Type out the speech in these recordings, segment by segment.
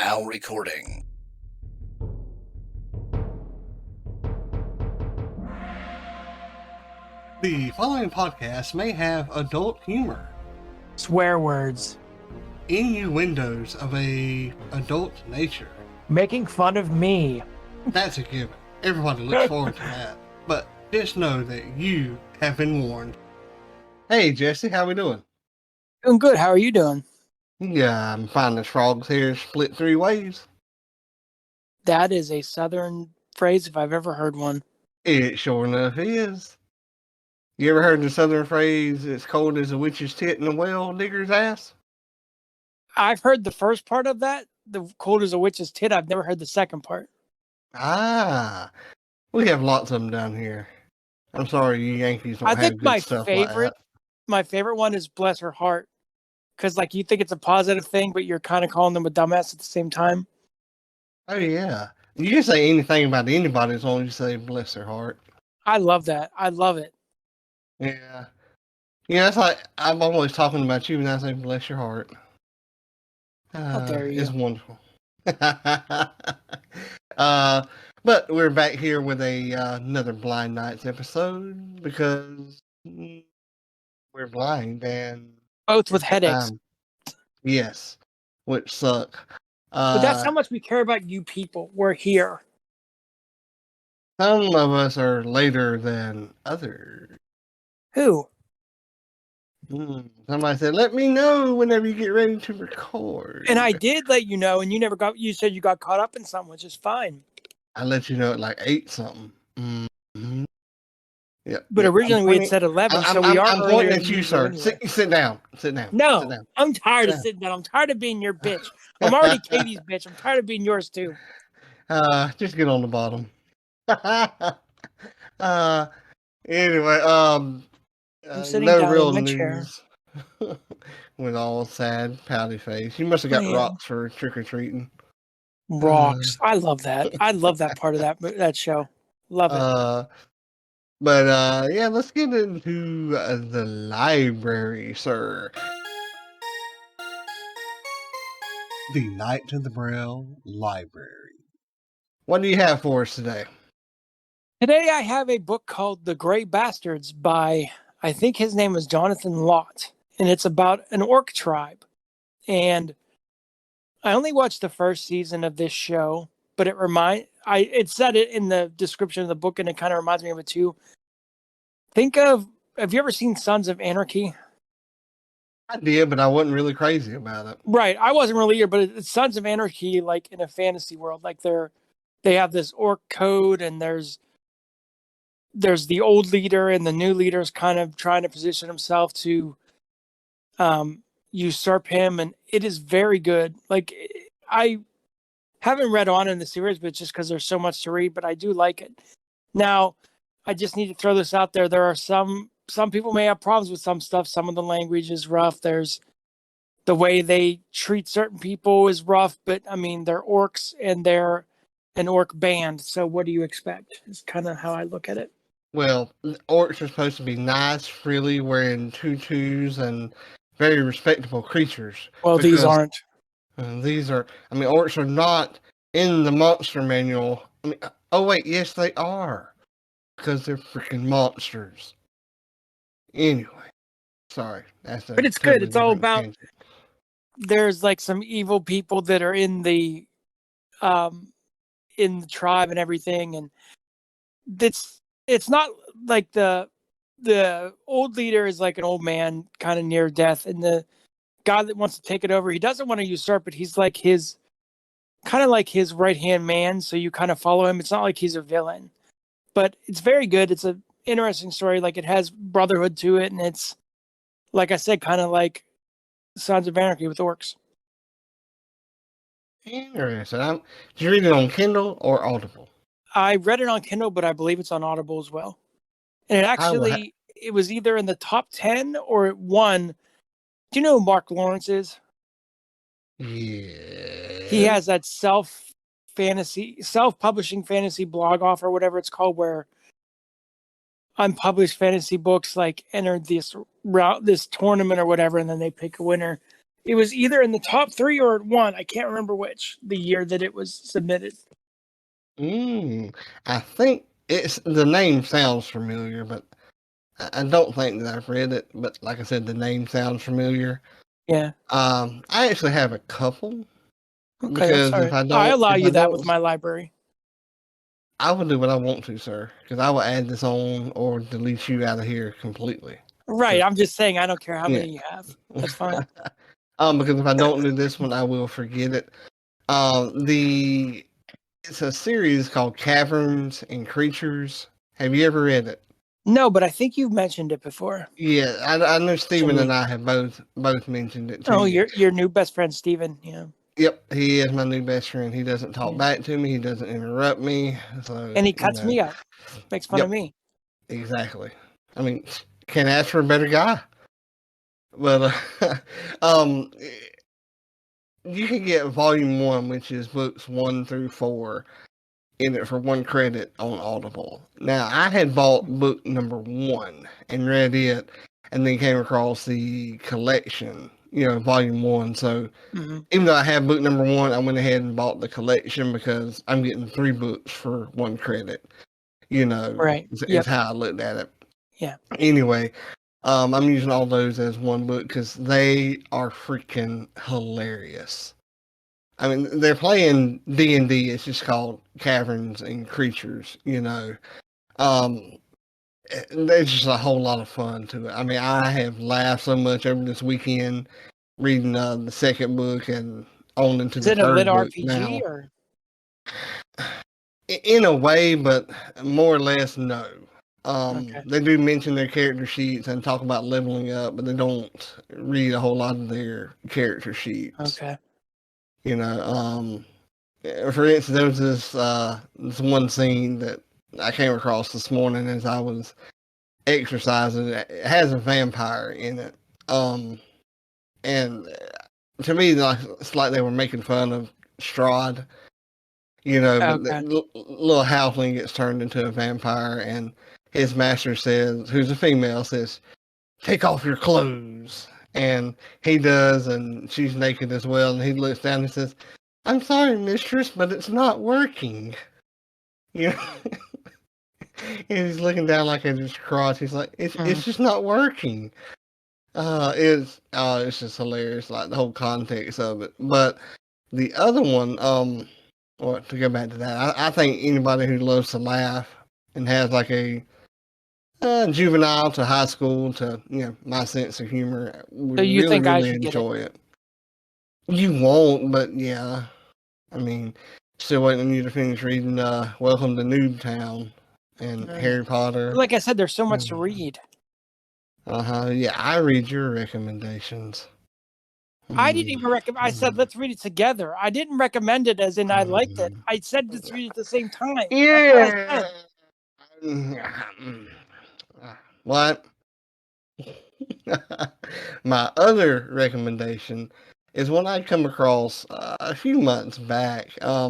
Now recording. The following podcast may have adult humor, swear words, innuendos of a adult nature. making fun of me. That's a given. Everybody looks forward to that. But just know that you have been warned. Hey Jesse, how we doing? Doing good. How are you doing? Yeah, I'm finding frogs here split three ways. That is a Southern phrase if I've ever heard one. It sure enough is. You ever heard the Southern phrase, it's cold as a witch's tit in a well digger's ass? I've heard the first part of that, the cold as a witch's tit. I've never heard the second part. Ah, we have lots of them down here. I'm sorry you Yankees don't I have think good stuff like that. my favorite one is bless her heart. Because like you think it's a positive thing, but you're kind of calling them a dumbass at the same time. Oh yeah, you can say anything about anybody as long as you say bless their heart. I love that. I love it. Yeah, that's like I'm always talking about you, and I say bless your heart. How dare you? It's wonderful. But we're back here with another Blind Nights episode because we're blind and Both with headaches. Yes, which suck. But that's how much we care about you people. We're here. Some of us are later than others. Who? Somebody said, "Let me know whenever you get ready to record." And I did let you know, and you said you got caught up in something, which is fine. I let you know at like 8 something. Mm-hmm. Yeah. But originally we had said 11, so we are. I'm pointing at you, sir. Anyway. Sit down. No, sit down. I'm tired of sitting down. I'm tired of being your bitch. I'm already Katie's bitch. I'm tired of being yours too. Just get on the bottom. Anyway, I'm sitting no down real in my news. chair. With all sad, pouty face. You must have got rocks for trick or treating. Rocks. I love that. I love that part of that show. Love it. But yeah, let's get into the library, sir. The Night to the Braille Library. What do you have for us today? Today I have a book called The Grey Bastards by, I think his name is Jonathan Lotte, and it's about an orc tribe. And I only watched the first season of this show, but it said it in the description of the book, and it kind of reminds me of it too. Have you ever seen Sons of Anarchy? I did, but I wasn't really crazy about it. Right, I wasn't really either, but it's Sons of Anarchy, like in a fantasy world. Like they have this orc code, and there's the old leader, and the new leader is kind of trying to position himself to usurp him, and it is very good. Like I haven't read on in the series, but just because there's so much to read, but I do like it. Now, I just need to throw this out there. There are some people may have problems with some stuff. Some of the language is rough. There's the way they treat certain people is rough, but I mean, they're orcs and they're an orc band. So what do you expect? Is kind of how I look at it. Well, orcs are supposed to be nice, freely wearing tutus, and very respectable creatures. Well, these aren't. Orcs are not in the monster manual. Oh wait, yes they are. Because they're freaking monsters. Anyway, sorry. But it's good. It's all about. There's like some evil people that are in the tribe and everything, and it's not like the old leader is like an old man, kind of near death, and the guy that wants to take it over, he doesn't want to usurp it. He's like his right hand man, so you kind of follow him. It's not like he's a villain. But it's very good. It's an interesting story. Like it has brotherhood to it, and it's, like I said, kind of like Sons of Anarchy with orcs. Interesting. Did you read it on Kindle or Audible? I read it on Kindle, but I believe it's on Audible as well. And it actually, it was either in the top 10 or it won. Do you know who Mark Lawrence is? Yeah. He has that self-publishing fantasy blog off or whatever it's called, where unpublished fantasy books like enter this tournament or whatever, and then they pick a winner. It was either in the top 3 or at 1. I can't remember which, the year that it was submitted. I think the name sounds familiar, but I don't think that I've read it. But like I said, the name sounds familiar. Yeah. I actually have a couple. Okay, that's Because all if right. I I don't, allow if I you that with don't, my library. I will do what I want to, sir. Because I will add this on or delete you out of here completely. Right. I'm just saying I don't care how Yeah. many you have. That's fine. Because if I don't do this one, I will forget it. It's a series called Caverns and Creatures. Have you ever read it? No, but I think you've mentioned it before. Yeah, I know To Stephen me. and I have both mentioned it to Oh, you. your new best friend Steven. Yeah. Yep, he is my new best friend. He doesn't talk Yeah. back to me. He doesn't interrupt me. So And he cuts me up. Makes fun of me. Exactly. I mean, can't ask for a better guy. But um, you can get volume 1, which is books 1 through 4, in it for 1 credit on Audible. Now, I had bought book number 1 and read it, and then came across the collection, volume 1. So even though I had book number 1, I went ahead and bought the collection because I'm getting 3 books for 1 credit. Right. Is how I looked at it. Yeah. Anyway, I'm using all those as 1 book because they are freaking hilarious. I mean, they're playing D&D. It's just called Caverns and Creatures. There's just a whole lot of fun to it. I mean, I have laughed so much over this weekend reading the second book and on into Is the it a lit third book now. RPG or? In a way, but more or less, no. Okay. They do mention their character sheets and talk about leveling up, but they don't read a whole lot of their character sheets. Okay. For instance, there was this one scene that I came across this morning as I was exercising. It has a vampire in it, and to me, it's like they were making fun of Strahd. But Okay. the little halfling gets turned into a vampire, and his master says, who's a female, says, "Take off your clothes." And he does, and she's naked as well. And he looks down and says, "I'm sorry, mistress, but it's not working." And he's looking down like at his crotch. He's like, "It's just not working." It's just hilarious, like the whole context of it. But the other one, or to go back to that, I think anybody who loves to laugh and has like a juvenile to high school to my sense of humor would So you really think I really should get enjoy it. You won't, but yeah. I mean, still waiting on you to finish reading Welcome to Newtown and Harry Potter. Like I said, there's so much to read. Yeah, I read your recommendations. I didn't even recommend. I said let's read it together. I didn't recommend it as in I liked it. I said let's read it at the same time. Yeah. What? My other recommendation is one I come across a few months back. I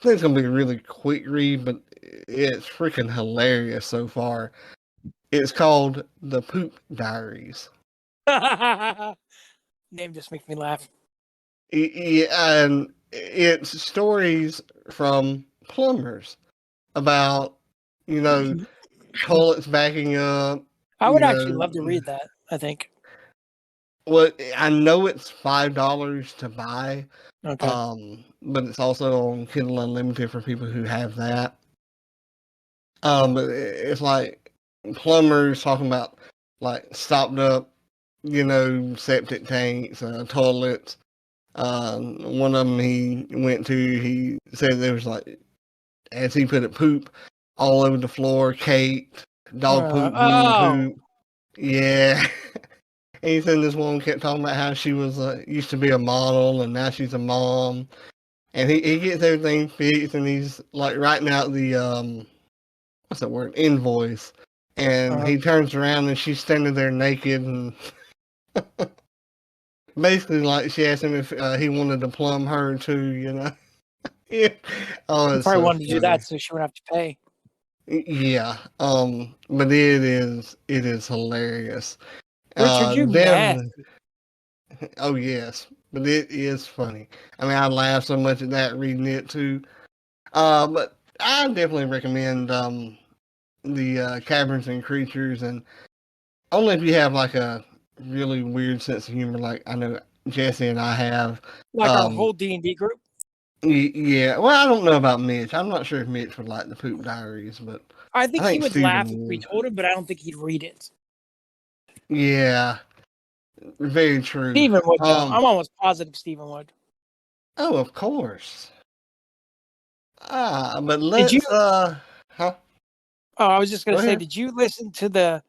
think it's gonna be a really quick read, but it's freaking hilarious so far. It's called The Poop Diaries. Name just makes me laugh. Yeah, and it's stories from plumbers about toilets backing up. I would actually love to read that. I think. Well, I know it's $5 to buy. Okay. But it's also on Kindle Unlimited for people who have that. It's like plumbers talking about like stopped up, septic tanks, toilets. One of them he went to, he said there was like, as he put it, poop all over the floor, caked, dog poop, human poop. Yeah. And he said this woman kept talking about how she was used to be a model and now she's a mom. And he gets everything fixed and he's like writing out the what's that word? Invoice. And he turns around and she's standing there naked and basically like she asked him if he wanted to plumb her too. Yeah. Oh, it's probably so wanted to do funny. that so she wouldn't have to pay. Yeah. But it is hilarious. Richard, you're nasty. Oh yes, but it is funny. I mean, I laugh so much at that reading it too. But I definitely recommend the Caverns and Creatures, and only if you have like a really weird sense of humor, like I know Jesse and I have. Like our whole D&D group. Yeah, well, I don't know about Mitch. I'm not sure if Mitch would like the Poop Diaries, but I think he would Steven laugh if we would. told him, but I don't think he'd read it. Yeah, very true. Steven would, though. I'm almost positive Steven would. Oh, of course. But let's huh? Oh, I was just gonna Go say, ahead. did you listen to the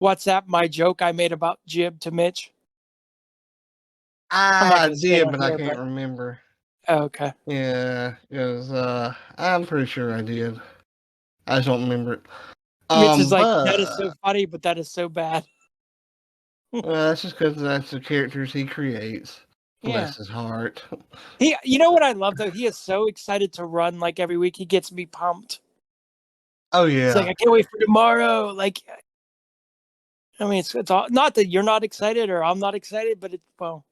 WhatsApp my joke I made about Jib to Mitch? I did, but I can't remember. Oh, okay. Yeah, because I'm pretty sure I did. I just don't remember it. Mitch is like, that is so funny, but that is so bad. Well, that's just because that's the characters he creates. Bless his heart. You know what I love though? He is so excited to run like every week. He gets me pumped. Oh yeah. It's like, I can't wait for tomorrow. Like, I mean, it's all, not that you're not excited or I'm not excited, but well,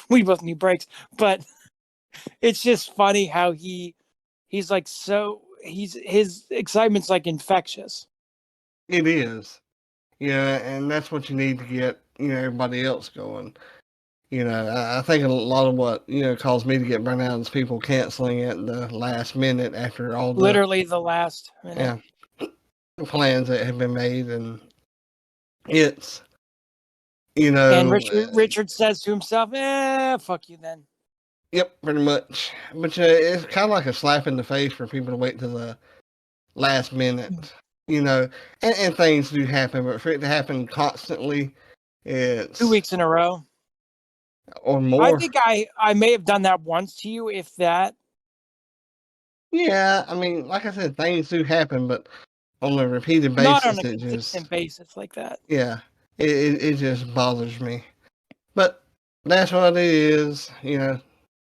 we both need breaks. But it's just funny how he's like his excitement's like infectious. It is. Yeah, and that's what you need to get, everybody else going. I think a lot of what, caused me to get burnt out is people canceling at the last minute after all literally the last minute. Yeah, plans that have been made, and it's, and Richard says to himself, fuck you then. Yep, pretty much. But it's kind of like a slap in the face for people to wait to the last minute, and things do happen, but for it to happen constantly, it's 2 weeks in a row or more. I think I may have done that once to you, if that. Yeah, I mean, like I said, things do happen, but on a repeated basis, not on a consistent basis like that. Yeah, it just bothers me. But that's what it is.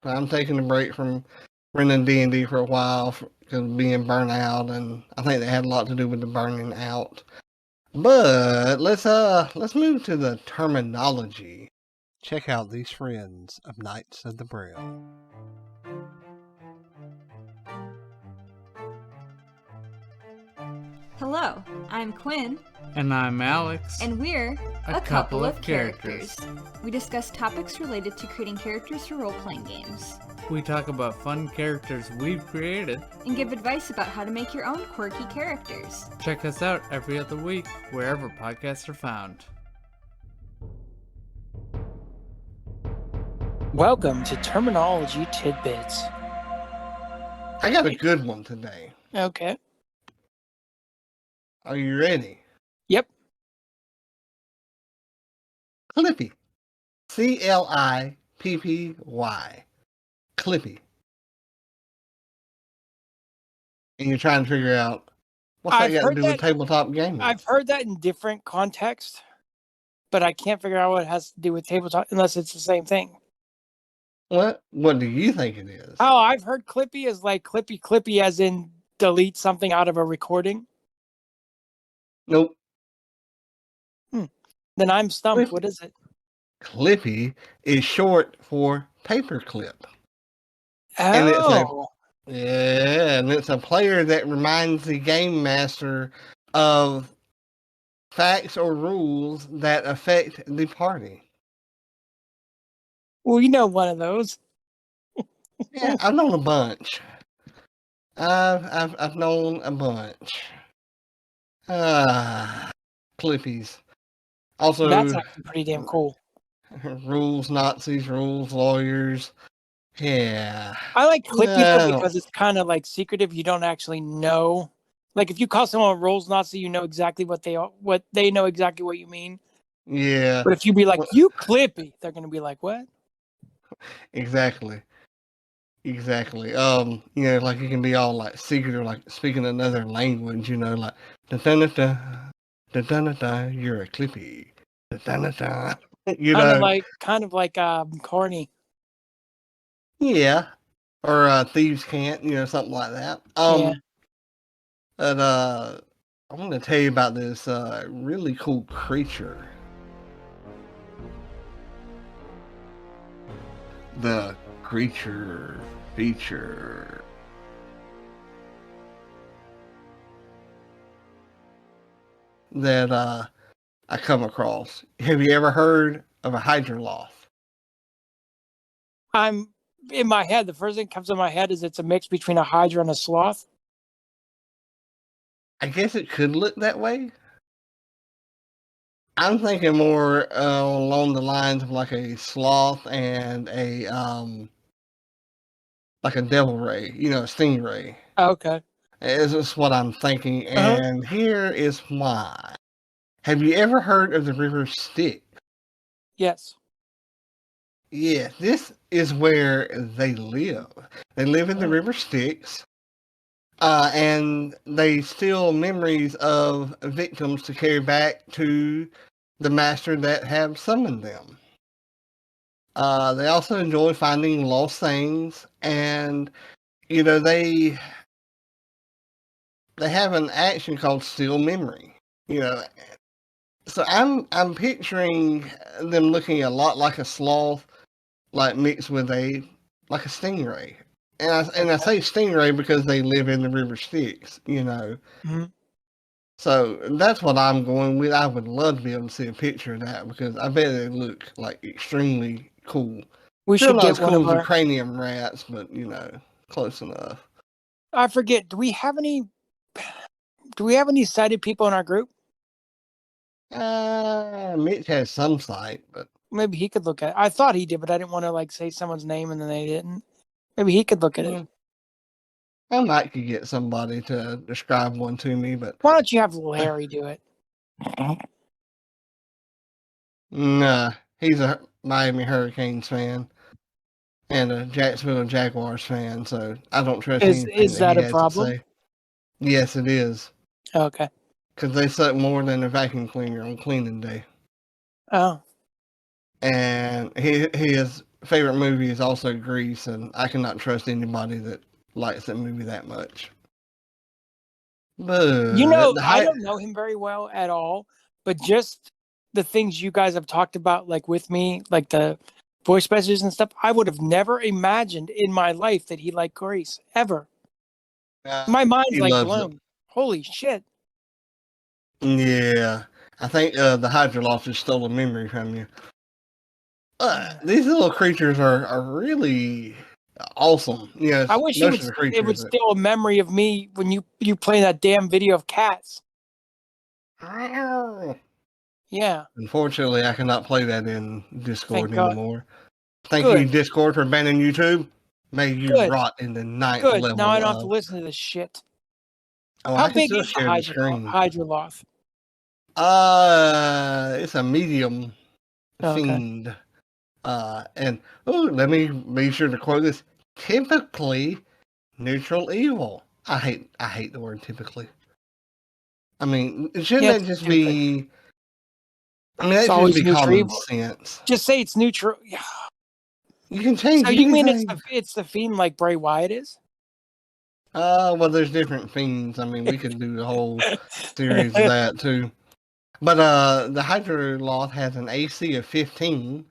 I'm taking a break from running D&D for a while because of being burnt out, and I think that had a lot to do with the burning out. But let's move to the terminology. Check out these friends of Knights of the Braille. Hello, I'm Quinn. And I'm Alex. And we're a couple of characters. We discuss topics related to creating characters for role-playing games. We talk about fun characters we've created. And give advice about how to make your own quirky characters. Check us out every other week, wherever podcasts are found. Welcome to Termonology Tidbits. I got a good one today. Okay. Are you ready? Yep. Clippy. Clippy. Clippy. And you're trying to figure out what's that got to do with tabletop gaming. I've heard that in different contexts, but I can't figure out what it has to do with tabletop unless it's the same thing. What do you think it is? Oh, I've heard Clippy is like Clippy as in delete something out of a recording. Nope. Then I'm stumped. What is it? Clippy is short for paperclip. Oh. And it's a player that reminds the game master of facts or rules that affect the party. Well, you know one of those. Yeah, I've known a bunch. I've known a bunch. Clippies. Also, that's actually pretty damn cool. Rules Nazis, rules lawyers. Yeah. I like Clippy because it's kind of like secretive. You don't actually know. Like if you call someone a rules Nazi, you know exactly what they know exactly what you mean. Yeah. But if you be like, you Clippy, they're gonna be like, what? Exactly. Like you can be all like secretive, like speaking another language, like da-da-da-da, da-da-da-da, you're a Clippy. Da-da-da-da. Kind of like corny. Yeah. Or Thieves Can't, something like that. Yeah. But I want to tell you about this really cool creature. the creature feature. That I come across. Have you ever heard of a Hydroloth? I'm in my head. The first thing that comes in my head is it's a mix between a hydra and a sloth. I guess it could look that way. I'm thinking more along the lines of like a sloth and a like a devil ray, a stingray. Okay. This is what I'm thinking, Uh-huh. and here is why. Have you ever heard of the river Styx? Yes. Yeah, this is where they live. They live in the Oh. river Styx, and they steal memories of victims to carry back to the master that have summoned them. They also enjoy finding lost things, and they have an action called steal memory. So I'm picturing them looking a lot like a sloth, like mixed with like a stingray. And I say stingray because they live in the river Styx. Mhm. So that's what I'm going with. I would love to be able to see a picture of that because I bet they look like extremely cool. We Still should not get as one cool of as the our. cranium rats, but close enough. I forget. Do we have any sighted people in our group? Mitch has some sight, but Maybe he could look at it. I thought he did, but I didn't want to say someone's name and then they didn't. Maybe he could look at it. I might could get somebody to describe one to me, but Why don't you have Larry do it? nah, he's a Miami Hurricanes fan and a Jacksonville Jaguars fan, so I don't trust anything Is that that he a has problem? to say. Yes, it is. Okay. Because they suck more than a vacuum cleaner on cleaning day. Oh. And his favorite movie is also Grease, and I cannot trust anybody that likes that movie that much. But I don't know him very well at all, but just the things you guys have talked about, like with me, like the voice messages and stuff, I would have never imagined in my life that he liked Grease ever. My mind's he like loves blown. Holy shit. it. Yeah. I think the Hydroloth just stole a memory from you. These little creatures are really awesome. I wish most of the creatures. it would steal a memory of me when you play that damn video of cats. Yeah. Unfortunately, I cannot play that in Discord Thank God. anymore. Thank Good. you, Discord, for banning YouTube. May you Good. rot in the ninth Good. level. Now I don't have to listen to this shit. Oh, How I can big still is the share the screen. Hydroloth? It's a medium fiend. And let me be sure to quote this. Typically neutral evil. I hate the word typically. I mean, shouldn't that just be? I mean, that should be common sense. Just say it's neutral. Yeah. You can change. So you mean it's the fiend like Bray Wyatt is? Well, there's different fiends. I mean, we could do a whole series of that too. But the Hydroloth has an AC of 15,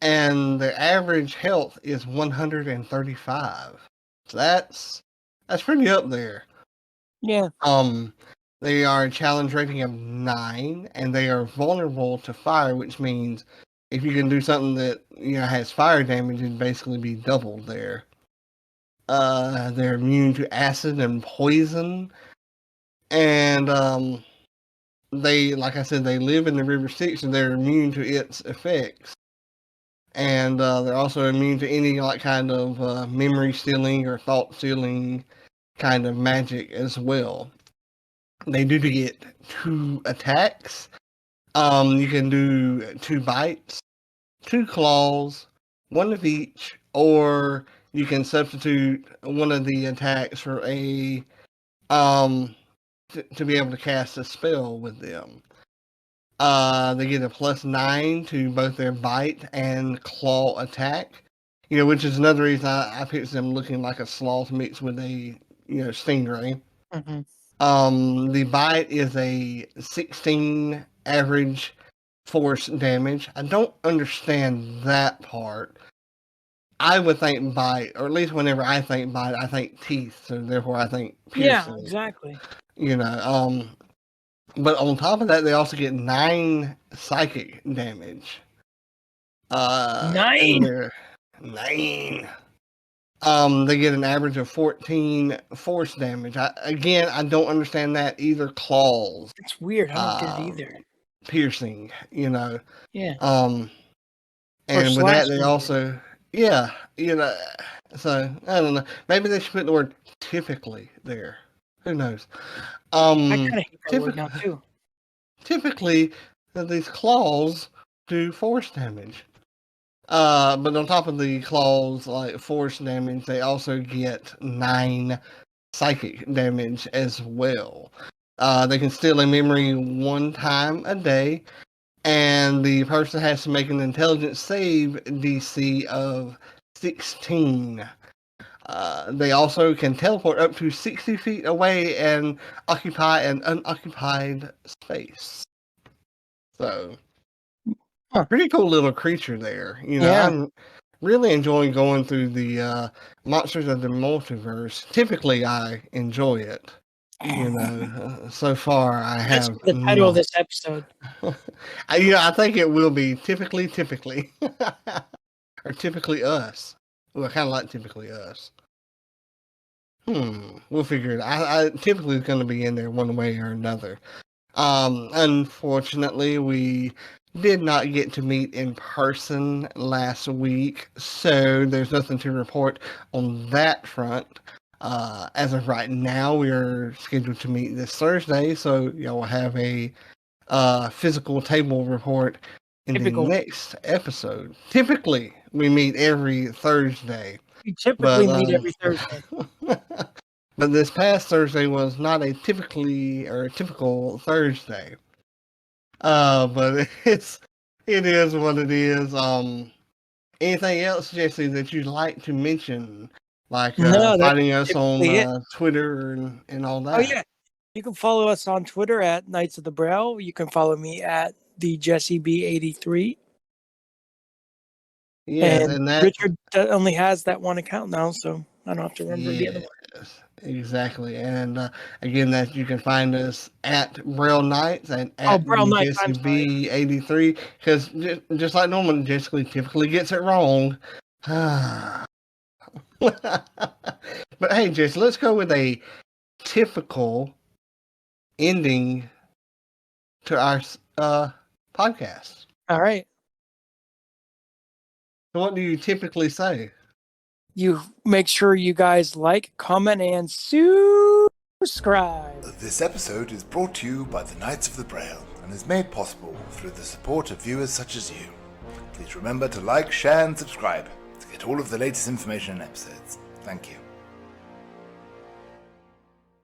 and the average health is 135. So that's pretty up there. Yeah. They are a challenge rating of 9, and they are vulnerable to fire, which means if you can do something that has fire damage, it'd basically be doubled there. They're immune to acid and poison, and they, like I said, they live in the river Styx, and they're immune to its effects. And they're also immune to any kind of memory stealing or thought stealing kind of magic as well. They do get 2 attacks. You can do 2 bites, 2 claws, 1 of each, or you can substitute one of the attacks for a to be able to cast a spell with them. They get a +9 to both their bite and claw attack. Which is another reason I picture them looking like a sloth mixed with a stingray. Mm-hmm. The bite is a 16 average force damage. I don't understand that part. I would think bite, or at least whenever I think bite, I think teeth. So therefore, I think piercing. Yeah, exactly. But on top of that, they also get 9 psychic damage. 9. 9. They get an average of 14 force damage. I don't understand that either. Claws. It's weird. I don't get it either. Piercing, Yeah. And with that, they slashing. also, so I don't know. Maybe they should put the word typically there. Who knows? I kind of hate that word now too. Typically, these claws do force damage. But on top of the claws, like force damage, they also get 9 psychic damage as well. They can steal a memory 1 time a day, and the person has to make an intelligence save DC of 16. They also can teleport up to 60 feet away and occupy an unoccupied space. So, pretty cool little creature there. I'm really enjoying going through the Monsters of the Multiverse. Typically, I enjoy it. So far I have. That's the title of this episode. I think it will be typically, or typically us. Well, I kind of like typically us. We'll figure it out. I typically is going to be in there one way or another. Unfortunately, we did not get to meet in person last week, so there's nothing to report on that front. As of right now, we are scheduled to meet this Thursday, so y'all will have a physical table report in the next episode. Typically, we meet every Thursday. We typically meet every Thursday. But this past Thursday was not a typical Thursday. But it is what it is. Anything else, Jesse, that you'd like to mention? Like finding us on Twitter and all that. Oh yeah, you can follow us on Twitter at Knights of the Braille. You can follow me at the Jesse B83. Yeah, and Richard only has that one account now, so I don't have to remember the other one. Exactly, and again, that you can find us at Braille Knights and at Jesse B83, because just like normal, Jessica typically gets it wrong. But hey, Jess, let's go with a typical ending to our podcast. All right. So what do you typically say? You make sure you guys like, comment, and subscribe. This episode is brought to you by the Knights of the Braille and is made possible through the support of viewers such as you. Please remember to like, share, and subscribe to get all of the latest information and episodes. Thank you.